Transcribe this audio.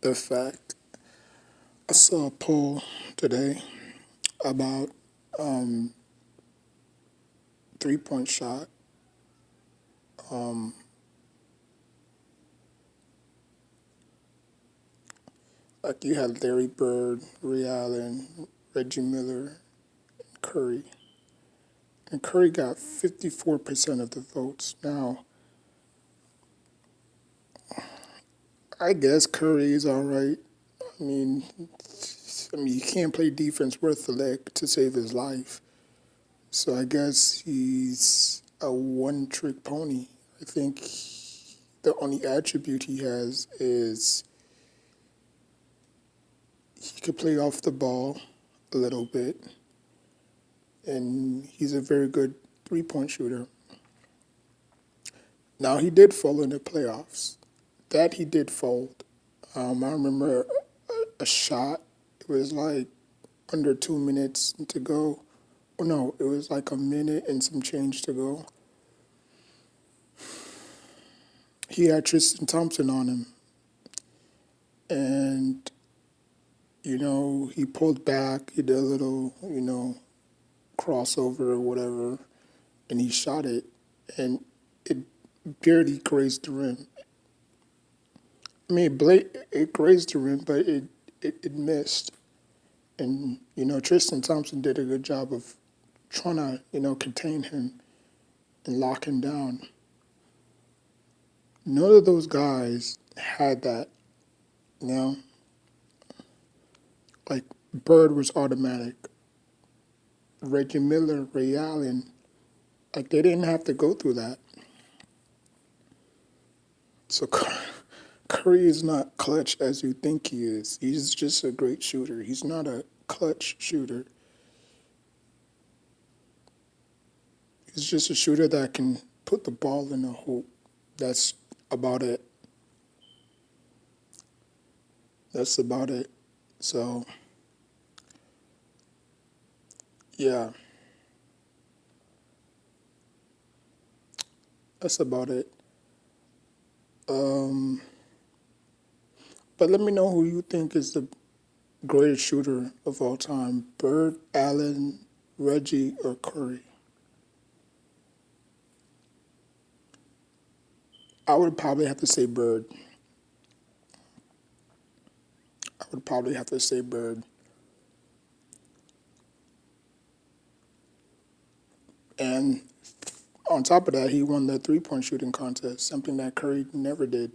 the fact I saw a poll today about 3-point shot. Um, like you had Larry Bird, Ray Allen, Reggie Miller, Curry. And Curry got 54% of the votes. Now, I guess Curry is all right. I mean, you can't play defense worth the leg to save his life. So I guess he's a one-trick pony. I think the only attribute he has is he could play off the ball a little bit, and he's a very good three-point shooter. Now, he did fall in the playoffs. That he did fold. I remember a shot. It was like under 2 minutes to go. Oh, no, it was like a minute and some change to go. He had Tristan Thompson on him. And, he pulled back. He did a little, crossover or whatever. And he shot it. And it barely grazed the rim. I mean, it grazed the rim, but it missed. And, Tristan Thompson did a good job of trying to, contain him and lock him down. None of those guys had that, you know? Like, Bird was automatic. Reggie Miller, Ray Allen, like, they didn't have to go through that. So Curry is not clutch as you think he is. He's just a great shooter. He's not a clutch shooter. He's just a shooter that can put the ball in the hoop. That's about it. That's about it. So, yeah, that's about it. But let me know who you think is the greatest shooter of all time: Bird, Allen, Reggie, or Curry. I would probably have to say Bird. I would probably have to say Bird. And on top of that, he won the three-point shooting contest, something that Curry never did.